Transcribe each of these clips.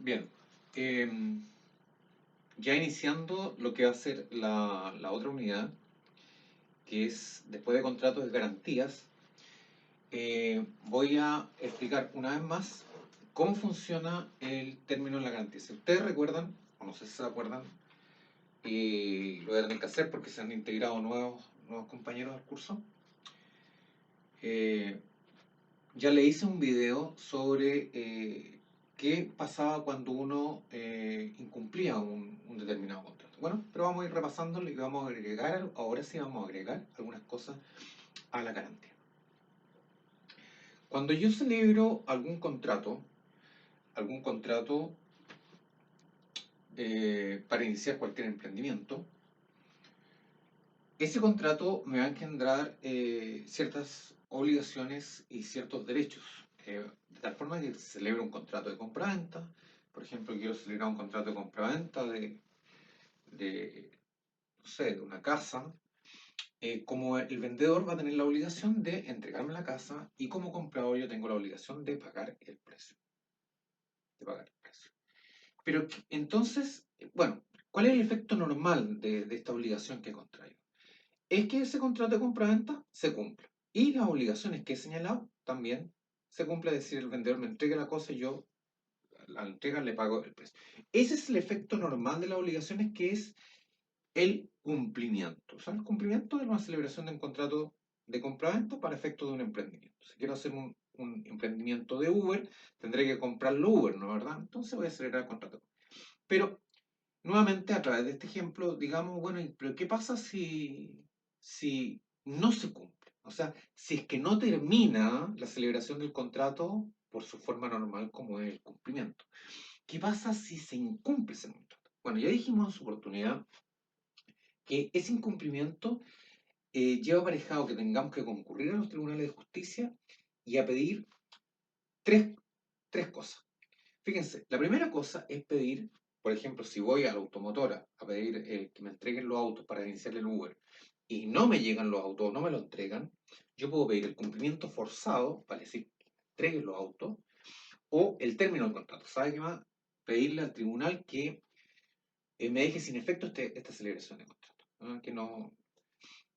Bien, em, ya iniciando lo que va a ser la otra unidad, que es después de contratos de garantías, voy a explicar una vez más cómo funciona el término de la garantía. Si ustedes recuerdan, o no sé si se acuerdan, y lo voy a tener que hacer porque se han integrado nuevos compañeros al curso, eh, ya le hice un video sobre qué pasaba cuando uno incumplía un determinado contrato. Bueno, pero vamos a ir repasándolo y vamos a agregar, ahora sí vamos a agregar algunas cosas a la garantía. Cuando yo celebro algún contrato para iniciar cualquier emprendimiento, ese contrato me va a engendrar ciertas obligaciones y ciertos derechos. De tal forma que se celebra un contrato de compraventa. Por ejemplo, quiero celebrar un contrato de compraventa de, no sé, de una casa. Como el vendedor va a tener la obligación de entregarme la casa y como comprador yo tengo la obligación de pagar el precio. De pagar el precio. Pero entonces, bueno, ¿cuál es el efecto normal de esta obligación que contraigo? Es que ese contrato de compraventa se cumple. Y las obligaciones que he señalado también se cumple, es decir, el vendedor me entrega la cosa y yo la entrega le pago el precio. Ese es el efecto normal de las obligaciones, que es el cumplimiento. O sea, el cumplimiento de una celebración de un contrato de compraventa para efecto de un emprendimiento. Si quiero hacer un emprendimiento de Uber, tendré que comprarlo Uber, ¿no? ¿Verdad? Entonces voy a celebrar el contrato. Pero nuevamente, a través de este ejemplo, digamos, bueno, pero ¿qué pasa si no se cumple? O sea, si es que no termina la celebración del contrato por su forma normal, como es el cumplimiento. ¿Qué pasa si se incumple ese contrato? Bueno, ya dijimos en su oportunidad que ese incumplimiento lleva aparejado que tengamos que concurrir a los tribunales de justicia y a pedir tres, tres cosas. Fíjense, la primera cosa es pedir, por ejemplo, si voy a la automotora a pedir que me entreguen los autos para iniciar el Uber y no me llegan los autos, no me lo entregan, yo puedo pedir el cumplimiento forzado, para decir que me entreguen los autos, o el término del contrato. ¿Sabe qué más? Pedirle al tribunal que me deje sin efecto esta celebración de contrato. ¿No?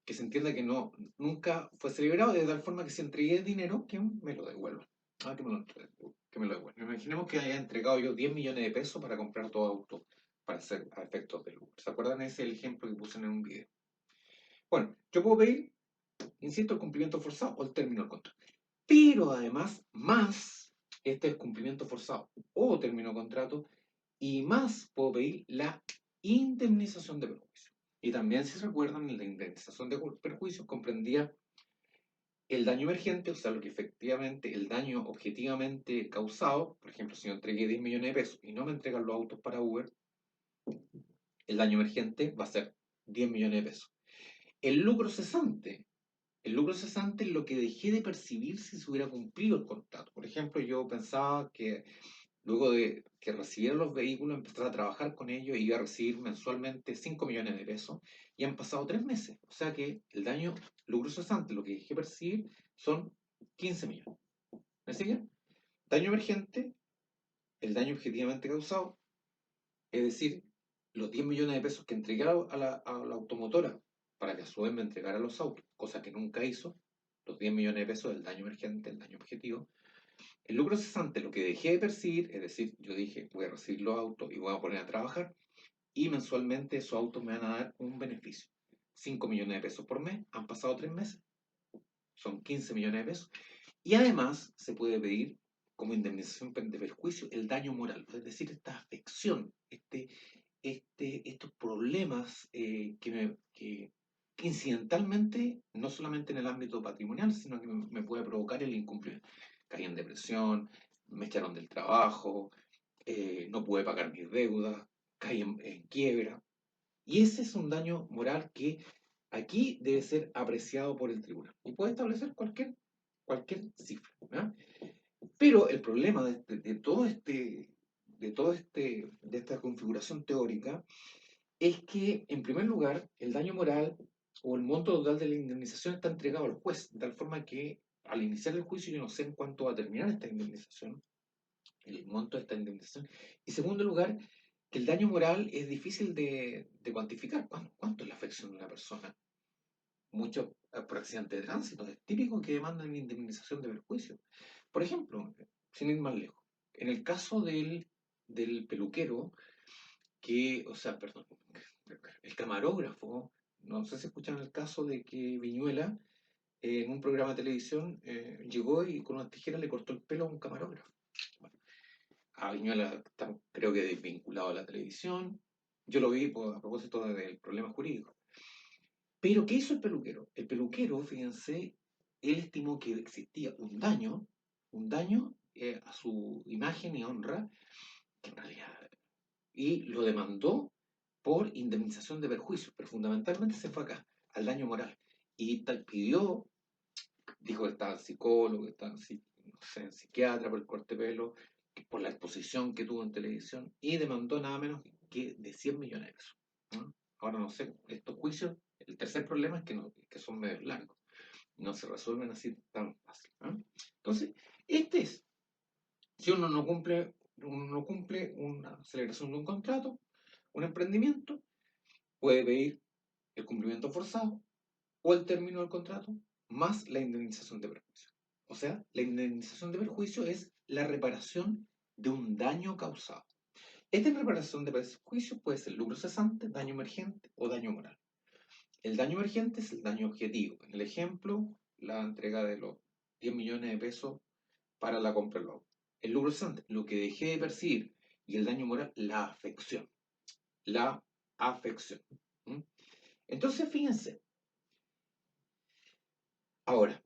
Que se entienda que no, nunca fue celebrado de tal forma que si entregué el dinero, que me lo devuelva. Que me lo entregue, que me lo devuelva. Imaginemos que haya entregado yo 10 millones de pesos para comprar todo auto para hacer a efectos del Uber. ¿Se acuerdan? Ese es el ejemplo que puse en un video. Bueno, yo puedo pedir, insisto, el cumplimiento forzado o el término del contrato. Pero además, más este es cumplimiento forzado o término de contrato, y más puedo pedir la indemnización de perjuicio. Y también, si se recuerdan, la indemnización de perjuicios comprendía el daño emergente, o sea, lo que efectivamente, el daño objetivamente causado. Por ejemplo, si yo entregué 10 millones de pesos y no me entregan los autos para Uber, el daño emergente va a ser 10 millones de pesos. El lucro cesante. El lucro cesante es lo que dejé de percibir si se hubiera cumplido el contrato. Por ejemplo, yo pensaba que luego de que recibiera los vehículos, empezar a trabajar con ellos y iba a recibir mensualmente 5 millones de pesos. Y han pasado 3 meses. O sea que el daño, lucro cesante, lo que dejé percibir son 15 millones. ¿Me siguen? Daño emergente, el daño objetivamente causado, es decir, los 10 millones de pesos que entregué a la automotora para que a su vez me entregara los autos, cosa que nunca hizo. Los 10 millones de pesos del daño emergente, el daño objetivo. El lucro cesante, lo que dejé de percibir, es decir, yo dije, voy a recibir los autos y voy a poner a trabajar, y mensualmente esos autos me van a dar un beneficio. 5 millones de pesos por mes, han pasado 3 meses, son 15 millones de pesos. Y además se puede pedir como indemnización de perjuicio el daño moral, es decir, esta afección, estos problemas que incidentalmente, no solamente en el ámbito patrimonial, sino que me puede provocar el incumplimiento. Caí en depresión, me echaron del trabajo, no pude pagar mis deudas, caí en quiebra. Y ese es un daño moral que aquí debe ser apreciado por el tribunal y puede establecer cualquier cifra. ¿Ya? Pero el problema de esta configuración teórica es que, en primer lugar, el daño moral o el monto total de la indemnización está entregado al juez, de tal forma que al iniciar el juicio yo no sé en cuánto va a terminar esta indemnización. el monto de esta indemnización. Y segundo lugar, que el daño moral es difícil de cuantificar. ¿Cuánto es la afección de una persona? Mucho por accidente de tránsito. Es típico que demandan indemnización de perjuicio. Por ejemplo, sin ir más lejos, en el caso del peluquero, o sea, perdón, el camarógrafo, no sé si escuchan el caso de que Viñuela, en un programa de televisión, llegó y con una tijera le cortó el pelo a un camarógrafo. Bueno, a Viñuela está, creo que desvinculado a la televisión. Yo lo vi a propósito del problema jurídico. Pero, ¿qué hizo el peluquero? El peluquero, fíjense, él estimó que existía un daño a su imagen y honra, que en realidad, y lo demandó por indemnización de perjuicios, pero fundamentalmente se fue acá, al daño moral. Y pidió, dijo que estaba psicólogo, que estaba no sé, psiquiatra por el corte de pelo, por la exposición que tuvo en televisión, y demandó nada menos que de 100 millones de pesos. ¿No? Ahora no sé, estos juicios, el tercer problema es que, que son medio largos, no se resuelven así tan fácil. ¿No? Entonces, si uno no cumple una celebración de un contrato, un emprendimiento, puede pedir el cumplimiento forzado o el término del contrato más la indemnización de perjuicio. O sea, la indemnización de perjuicio es la reparación de un daño causado. Esta reparación de perjuicio puede ser lucro cesante, daño emergente o daño moral. El daño emergente es el daño objetivo. En el ejemplo, la entrega de los 10 millones de pesos para la compra del auto. El lucro cesante, lo que dejé de percibir. Y el daño moral, la afección. La afección. ¿Mm? Entonces, fíjense. Ahora,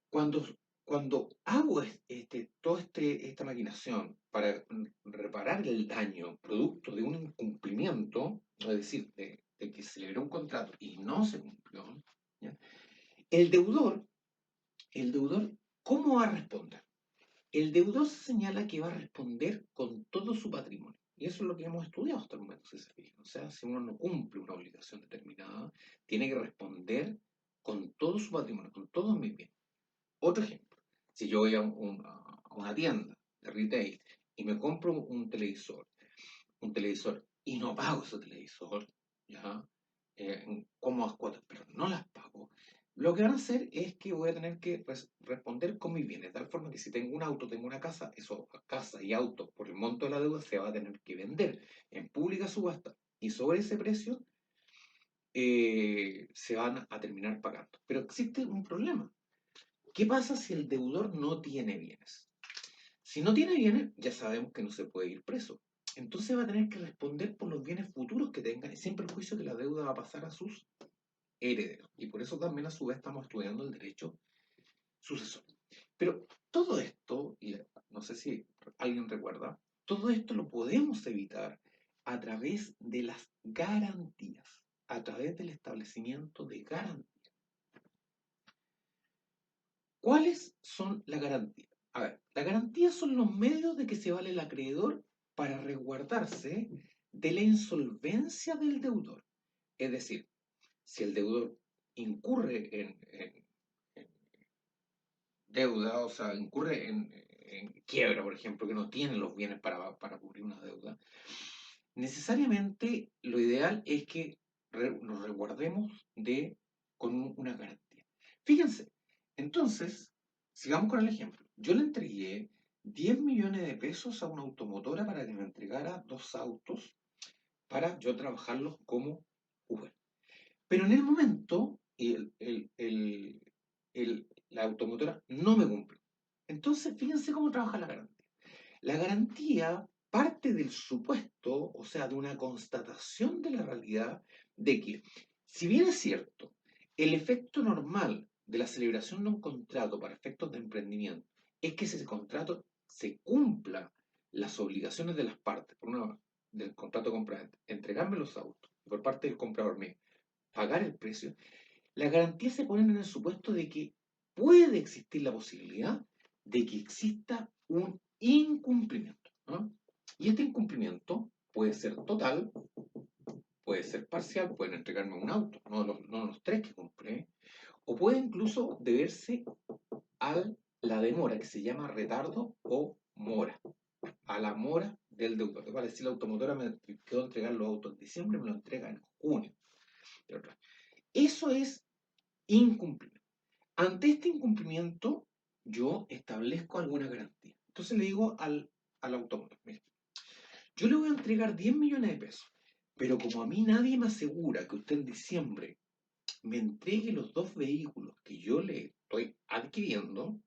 cuando hago toda esta maquinación para reparar el daño producto de un incumplimiento, es decir, de que se celebró un contrato y no se cumplió, ¿ya? El deudor, el deudor, ¿cómo va a responder? El deudor se señala que va a responder con todo su patrimonio. Y eso es lo que hemos estudiado hasta el momento, si se fijan. O sea, si uno no cumple una obligación determinada, tiene que responder con todo su patrimonio, con todos mis bienes. Otro ejemplo, si yo voy a una tienda de retail y me compro un televisor y no pago ese televisor, ¿ya? En cómodas cuotas, pero no las pago, lo que van a hacer es que voy a tener que responder con mis bienes, de tal forma que si tengo un auto, tengo una casa, eso, casa y auto, por el monto de la deuda, se va a tener que vender en pública subasta y sobre ese precio se van a terminar pagando. Pero existe un problema. ¿Qué pasa si el deudor no tiene bienes? Si no tiene bienes, ya sabemos que no se puede ir preso. Entonces va a tener que responder por los bienes futuros que tenga, y sin perjuicio que la deuda va a pasar a sus herederos. Y por eso también a su vez estamos estudiando el derecho sucesor. Pero todo esto, y no sé si alguien recuerda, todo esto lo podemos evitar a través de las garantías, a través del establecimiento de garantías. ¿Cuáles son las garantías? A ver, las garantías son los medios de que se vale el acreedor para resguardarse de la insolvencia del deudor. Es decir, si el deudor incurre en deuda, o sea, incurre en quiebra, por ejemplo, que no tiene los bienes para cubrir una deuda, necesariamente lo ideal es que nos resguardemos con una garantía. Fíjense, entonces, sigamos con el ejemplo. Yo le entregué 10 millones de pesos a una automotora para que me entregara 2 autos para yo trabajarlos como Uber. Pero en el momento, la automotora no me cumple. Entonces, fíjense cómo trabaja la garantía. La garantía parte del supuesto, o sea, de una constatación de la realidad de que, si bien es cierto, el efecto normal de la celebración de un contrato para efectos de emprendimiento es que ese contrato se cumpla las obligaciones de las partes, por una del contrato de compra-venta, entregarme los autos, y por parte del comprador mío, pagar el precio, las garantías se ponen en el supuesto de que puede existir la posibilidad de que exista un incumplimiento, ¿no? Y este incumplimiento puede ser total, puede ser parcial, pueden entregarme un auto, no los tres que compré, o puede incluso deberse a la demora, que se llama retardo a la mora del deudor. Vale, si la automotora me quedó a entregar los autos en diciembre, me lo entrega en junio. Eso es incumplimiento. Ante este incumplimiento, yo establezco alguna garantía. Entonces le digo al automóvil, mire, yo le voy a entregar 10 millones de pesos, pero como a mí nadie me asegura que usted en diciembre me entregue los dos vehículos que yo le estoy adquiriendo,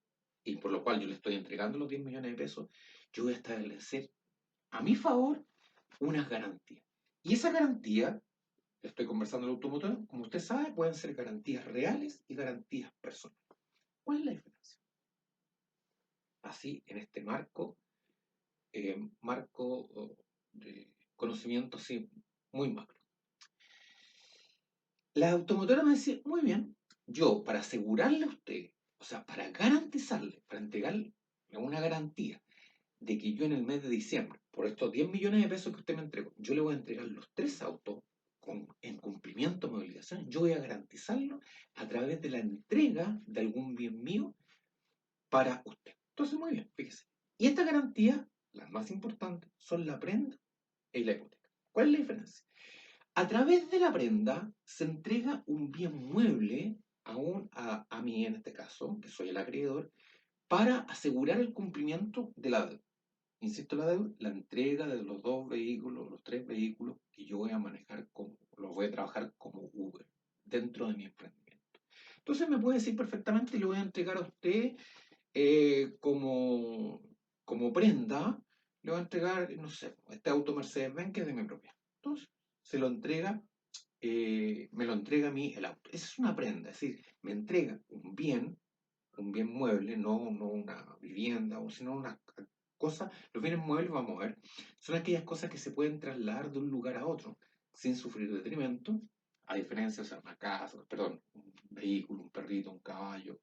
y por lo cual yo le estoy entregando los 10 millones de pesos, yo voy a establecer a mi favor unas garantías. Y esa garantía, estoy conversando el automotor, como usted sabe, pueden ser garantías reales y garantías personales. ¿Cuál es la diferencia? Así, en este marco de conocimiento así, muy macro. La automotora me dice, muy bien, yo para asegurarle a usted, o sea, para garantizarle, para entregarle una garantía de que yo en el mes de diciembre, por estos 10 millones de pesos que usted me entregó, yo le voy a entregar los 3 autos en cumplimiento de mi obligación, yo voy a garantizarlo a través de la entrega de algún bien mío para usted. Entonces, muy bien, fíjese. Y esta garantía, las más importantes, son la prenda y la hipoteca. ¿Cuál es la diferencia? A través de la prenda se entrega un bien mueble a mí, en este caso, que soy el acreedor, para asegurar el cumplimiento de la deuda. Insisto, la deuda, la entrega de los 2 vehículos, los 3 vehículos que yo voy a manejar los voy a trabajar como Uber dentro de mi emprendimiento. Entonces me puede decir perfectamente, le voy a entregar a usted como prenda, le voy a entregar, no sé, este auto Mercedes-Benz que es de mi propiedad. Entonces, se lo entrega, me lo entrega a mí el auto. Esa es una prenda, es decir, me entrega un bien mueble, no una vivienda, sino una cosa. Los bienes muebles, vamos a ver, son aquellas cosas que se pueden trasladar de un lugar a otro sin sufrir detrimento, a diferencia de una casa, perdón, un vehículo, un perrito, un caballo.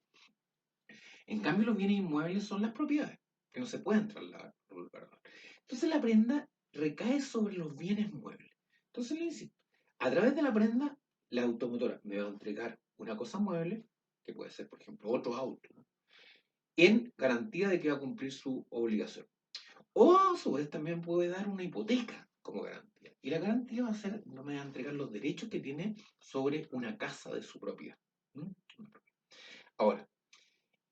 En cambio, los bienes inmuebles son las propiedades, que no se pueden trasladar de un lugar a otro. Entonces, la prenda recae sobre los bienes muebles. Entonces, le insisto, a través de la prenda, la automotora me va a entregar una cosa mueble, que puede ser, por ejemplo, otro auto, ¿no?, en garantía de que va a cumplir su obligación. O a su vez también puede dar una hipoteca como garantía. Y la garantía va a ser, no me va a entregar los derechos que tiene sobre una casa de su propiedad. ¿Mm? Ahora,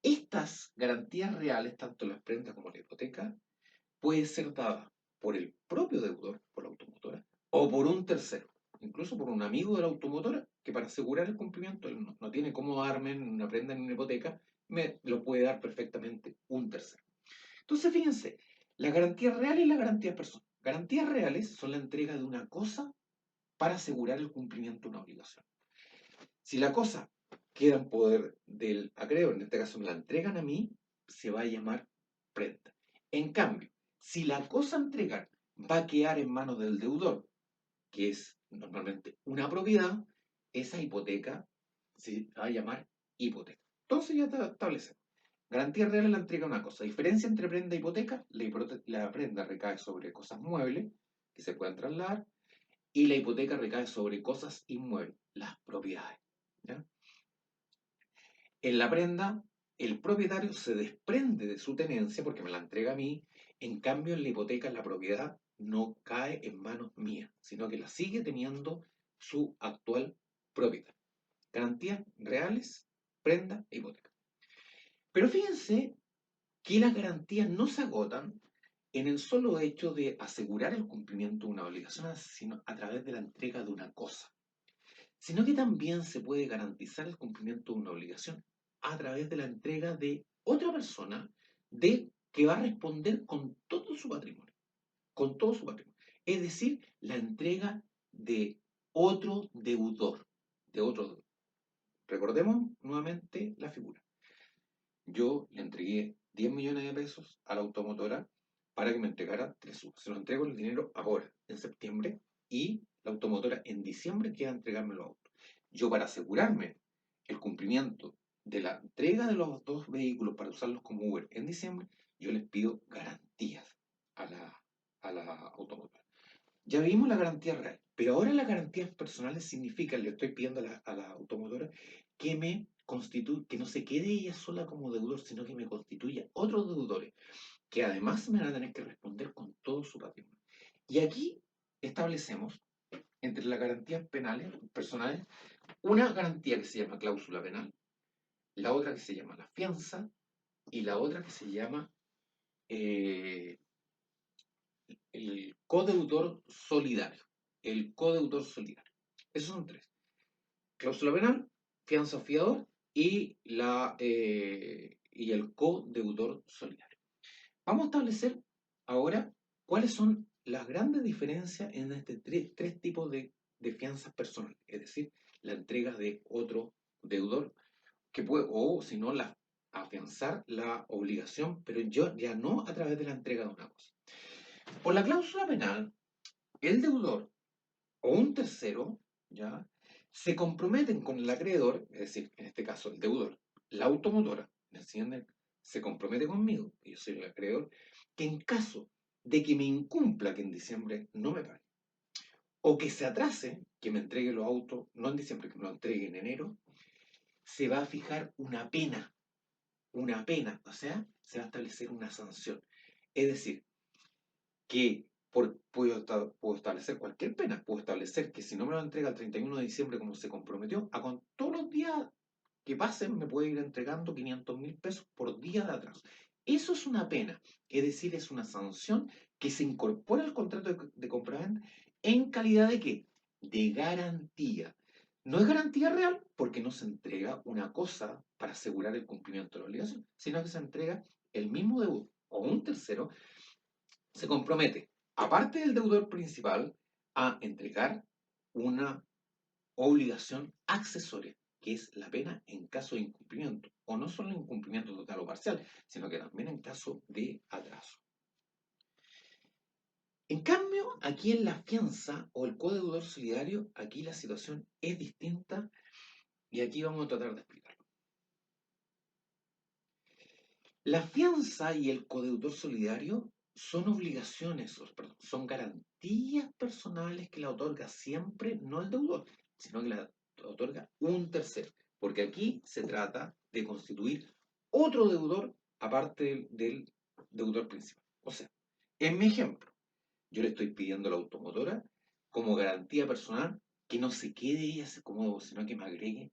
estas garantías reales, tanto las prendas como la hipoteca, puede ser dada por el propio deudor, por la automotora, o por un tercero, incluso por un amigo de la automotora, que para asegurar el cumplimiento, él no tiene cómo darme una prenda ni una hipoteca, me lo puede dar perfectamente un tercero. Entonces, fíjense, las garantías reales y las garantías personales. Garantías reales son la entrega de una cosa para asegurar el cumplimiento de una obligación. Si la cosa queda en poder del acreedor, en este caso me la entregan a mí, se va a llamar prenda. En cambio, si la cosa a entregar va a quedar en manos del deudor, que es normalmente una propiedad, esa hipoteca se va a llamar hipoteca. Entonces ya establecemos. Garantía real es la entrega de una cosa. Diferencia entre prenda e hipoteca: la prenda recae sobre cosas muebles que se puedan trasladar y la hipoteca recae sobre cosas inmuebles, las propiedades. ¿Ya? En la prenda, el propietario se desprende de su tenencia porque me la entrega a mí. En cambio, en la hipoteca, la propiedad no cae en manos mías, sino que la sigue teniendo su actual propietario. Garantías reales, prenda e hipoteca. Pero fíjense que las garantías no se agotan en el solo hecho de asegurar el cumplimiento de una obligación, sino a través de la entrega de una cosa, sino que también se puede garantizar el cumplimiento de una obligación a través de la entrega de otra persona que va a responder con todo su patrimonio, con todo su patrimonio. Es decir, la entrega de otro deudor, de otro deudor. Recordemos nuevamente la figura. Yo le entregué 10 millones de pesos a la automotora para que me entregara 3 uvas. Se lo entrego el dinero ahora, en septiembre, y la automotora en diciembre queda entregarme los autos. Yo, para asegurarme el cumplimiento de la entrega de los 2 vehículos para usarlos como Uber en diciembre, yo les pido garantías a la automotora. Ya vimos la garantía real, pero ahora las garantías personales significan, le estoy pidiendo a la automotora que no se quede ella sola como deudor, sino que me constituya otros deudores, que además me van a tener que responder con todo su patrimonio. Y aquí establecemos entre las garantías penales, personales, una garantía que se llama cláusula penal, la otra que se llama la fianza y la otra que se llama eh, el codeudor solidario. El codeudor solidario. Esos son tres. Cláusula penal, fianza fiador y el codeudor solidario. Vamos a establecer ahora cuáles son las grandes diferencias en este tres tipos de fianzas personales, es decir, la entrega de otro deudor que puede, o si no, afianzar la obligación, pero yo ya no a través de la entrega de una cosa. Por la cláusula penal, el deudor o un tercero, ¿ya? Se comprometen con el acreedor, es decir, en este caso el deudor, la automotora, ¿me entienden? Se compromete conmigo, que yo soy el acreedor, que en caso de que me incumpla que en diciembre no me pague, o que se atrase, que me entregue los autos, no en diciembre, que me lo entregue en enero, se va a fijar una pena, o sea, se va a establecer una sanción. Es decir, que puedo establecer cualquier pena, puedo establecer que si no me lo entrega el 31 de diciembre como se comprometió, con todos los días que pasen me puede ir entregando 500.000 pesos por día de atraso. Eso es una pena, es decir, es una sanción que se incorpora al contrato de compraventa en calidad de ¿qué? De garantía. No es garantía real porque no se entrega una cosa para asegurar el cumplimiento de la obligación, sino que se entrega el mismo deudor o un tercero se compromete, aparte del deudor principal, a entregar una obligación accesoria, que es la pena en caso de incumplimiento, o no solo incumplimiento total o parcial, sino que también en caso de atraso. En cambio, aquí en la fianza o el codeudor solidario, aquí la situación es distinta y aquí vamos a tratar de explicarlo. La fianza y el codeudor solidario son obligaciones, perdón, son garantías personales que la otorga siempre, no el deudor, sino que la otorga un tercero. Porque aquí se trata de constituir otro deudor aparte del deudor principal. O sea, en mi ejemplo, yo le estoy pidiendo a la automotora como garantía personal que no se quede ella como, sino que me agregue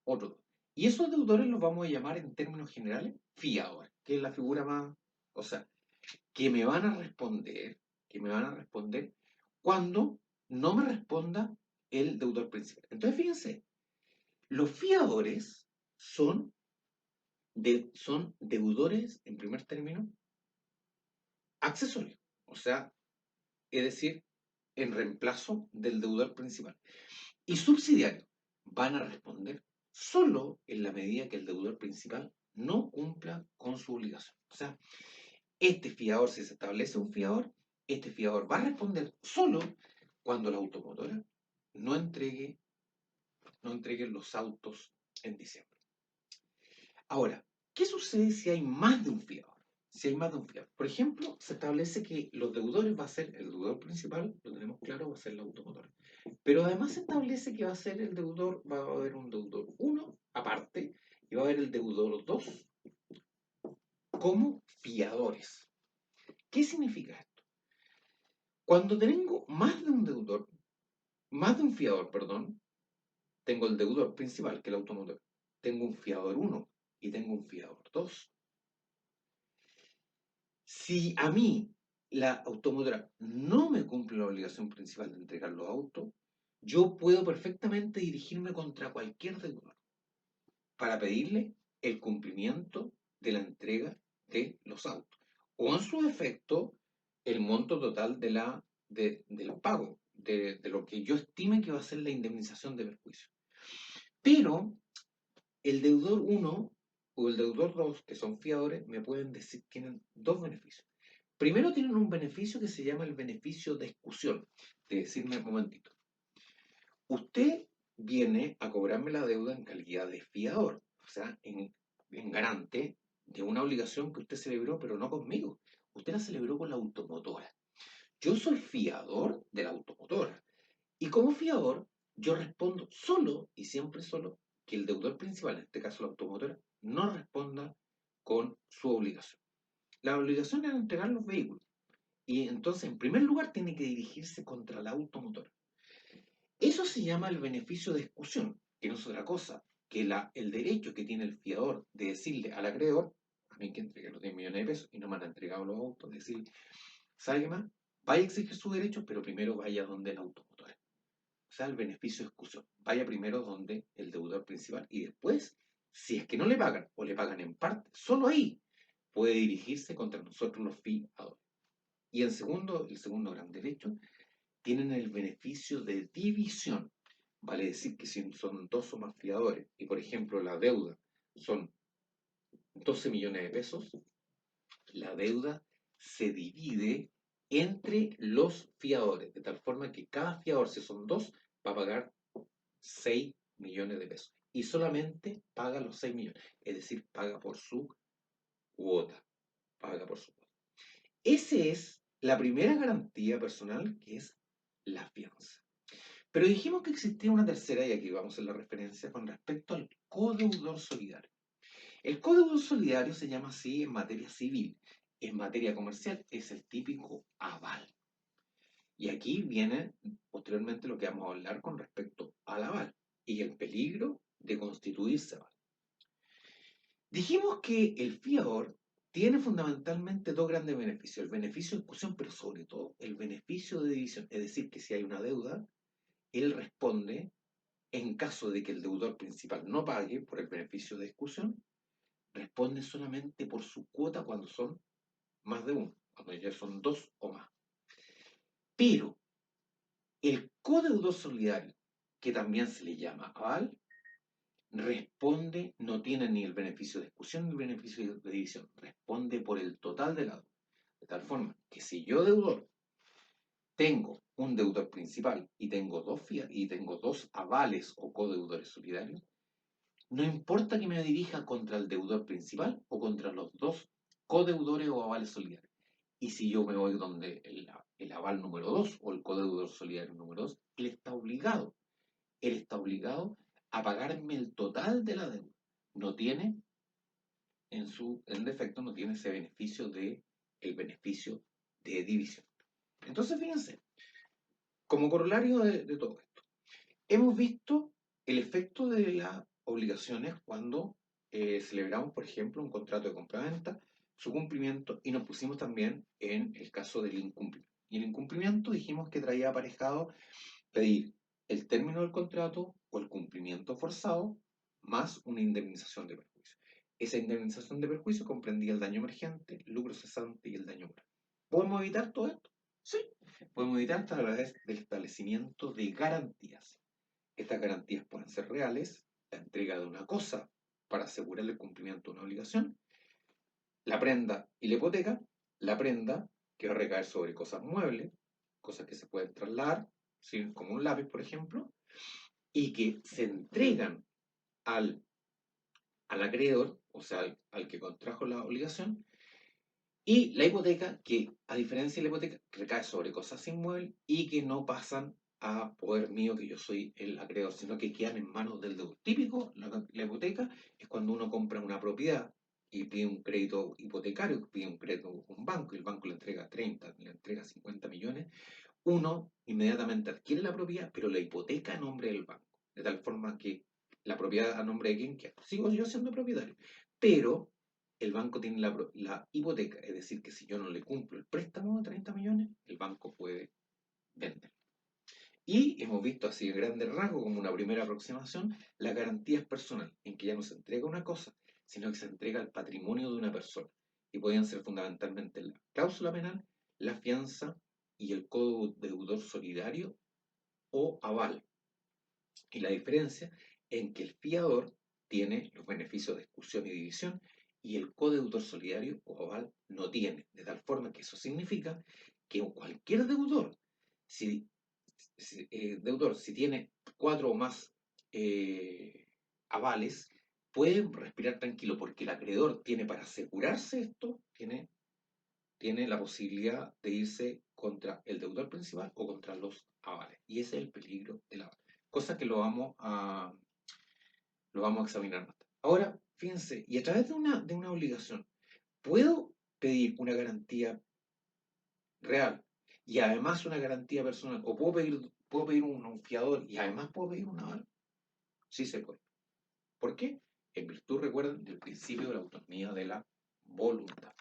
otro. Y esos deudores los vamos a llamar en términos generales fiadores, que es la figura más, o sea, que me van a responder, que me van a responder cuando no me responda el deudor principal. Entonces, fíjense, los fiadores son deudores, en primer término, accesorios, o sea, es decir, en reemplazo del deudor principal. Y subsidiarios van a responder solo en la medida que el deudor principal no cumpla con su obligación. O sea, este fiador, si se establece un fiador, este fiador va a responder solo cuando la automotora no entregue, no entregue los autos en diciembre. Ahora, ¿qué sucede si hay más de un fiador? Si hay más de un fiador. Por ejemplo, se establece que los deudores va a ser el deudor principal, lo tenemos claro, va a ser la automotora. Pero además se establece que va a ser el deudor, va a haber un deudor 1 aparte y va a haber el deudor 2 como fiadores. ¿Qué significa esto? Cuando tengo más de un deudor, más de un fiador, perdón, tengo el deudor principal, que es el automotor, tengo un fiador 1 y tengo un fiador 2. Si a mí la automotora no me cumple la obligación principal de entregar los autos, yo puedo perfectamente dirigirme contra cualquier deudor para pedirle el cumplimiento de la entrega de los autos. O en su defecto, el monto total del pago, de lo que yo estime que va a ser la indemnización de perjuicio. Pero el deudor 1 o el deudor 2, que son fiadores, me pueden decir, tienen dos beneficios. Primero tienen un beneficio que se llama el beneficio de excusión, de decirme, un momentito, usted viene a cobrarme la deuda en calidad de fiador, o sea, en garante de una obligación que usted celebró, pero no conmigo. Usted la celebró con la automotora. Yo soy fiador de la automotora. Y como fiador, yo respondo solo y siempre solo que el deudor principal, en este caso la automotora, no responda con su obligación. La obligación era entregar los vehículos. Y entonces, en primer lugar, tiene que dirigirse contra la automotora. Eso se llama el beneficio de exclusión, que no es otra cosa que el derecho que tiene el fiador de decirle al acreedor, a mí que entregué los 10 millones de pesos y no me han entregado los autos, decir, ¿sabe qué más? Vaya a exigir su derecho, pero primero vaya donde el automotor. O sea, el beneficio de exclusión. Vaya primero donde el deudor principal y después, si es que no le pagan o le pagan en parte, solo ahí puede dirigirse contra nosotros los fiadores. Y el segundo gran derecho, tienen el beneficio de división. Vale decir que si son dos o más fiadores y, por ejemplo, la deuda son 12 millones de pesos, la deuda se divide entre los fiadores, de tal forma que cada fiador, si son dos, va a pagar 6 millones de pesos. Y solamente paga los 6 millones, es decir, paga por su cuota. Paga por su cuota. Esa es la primera garantía personal, que es la fianza. Pero dijimos que existía una tercera, y aquí vamos a la referencia, con respecto al codeudor solidario. El codeudor solidario se llama así en materia civil. En materia comercial es el típico aval. Y aquí viene posteriormente lo que vamos a hablar con respecto al aval y el peligro de constituirse aval. Dijimos que el fiador tiene fundamentalmente dos grandes beneficios: el beneficio de exclusión, pero sobre todo el beneficio de división. Es decir, que si hay una deuda, él responde en caso de que el deudor principal no pague por el beneficio de exclusión, responde solamente por su cuota cuando son más de uno, cuando ya son dos o más. Pero el codeudor solidario, que también se le llama aval, responde, no tiene ni el beneficio de exclusión ni el beneficio de división, responde por el total de la deuda. De tal forma que si yo, deudor, tengo un deudor principal y tengo dos avales o codeudores solidarios, no importa que me dirija contra el deudor principal o contra los dos codeudores o avales solidarios. Y si yo me voy donde el aval número 2 o el codeudor solidario número 2, él está obligado a pagarme el total de la deuda. No tiene, en defecto, no tiene ese beneficio el beneficio de división. Entonces, fíjense, como corolario de todo esto, hemos visto el efecto de las obligaciones cuando celebramos, por ejemplo, un contrato de compraventa, su cumplimiento, y nos pusimos también en el caso del incumplimiento. Y el incumplimiento dijimos que traía aparejado pedir el término del contrato o el cumplimiento forzado más una indemnización de perjuicio. Esa indemnización de perjuicio comprendía el daño emergente, lucro cesante y el daño moral. ¿Podemos evitar todo esto? Sí, podemos evitar a través del establecimiento de garantías. Estas garantías pueden ser reales: la entrega de una cosa para asegurar el cumplimiento de una obligación, la prenda y la hipoteca. La prenda, que va a recaer sobre cosas muebles, cosas que se pueden trasladar, ¿sí? Como un lápiz, por ejemplo, y que se entregan al, al acreedor, o sea, al que contrajo la obligación. Y la hipoteca, que a diferencia de la hipoteca, recae sobre cosas inmuebles y que no pasan a poder mío, que yo soy el acreedor, sino que quedan en manos del deudor. Típico, la hipoteca es cuando uno compra una propiedad y pide un crédito hipotecario, pide un crédito a un banco y el banco le entrega 30, le entrega 50 millones. Uno inmediatamente adquiere la propiedad, pero la hipoteca a nombre del banco. De tal forma que la propiedad a nombre de quien queda. Sigo yo siendo propietario, pero el banco tiene la hipoteca. Es decir, que si yo no le cumplo el préstamo de 30 millones, el banco puede vender. Y hemos visto así en grandes rasgos, como una primera aproximación, la garantía es personal, en que ya no se entrega una cosa, sino que se entrega el patrimonio de una persona. Y podían ser fundamentalmente la cláusula penal, la fianza y el codeudor solidario o aval. Y la diferencia en que el fiador tiene los beneficios de exclusión y división y el codeudor solidario o aval no tiene. De tal forma que eso significa que cualquier deudor, si tiene cuatro o más avales, puede respirar tranquilo porque el acreedor tiene, para asegurarse esto, tiene la posibilidad de irse contra el deudor principal o contra los avales. Y ese es el peligro del aval. Cosa que lo vamos a examinar más tarde. Ahora, fíjense, y a través de una obligación, ¿puedo pedir una garantía real y además una garantía personal, o puedo pedir un fiador y además puedo pedir un aval, sí se puede. ¿Por qué? En virtud, recuerden, del principio de la autonomía de la voluntad.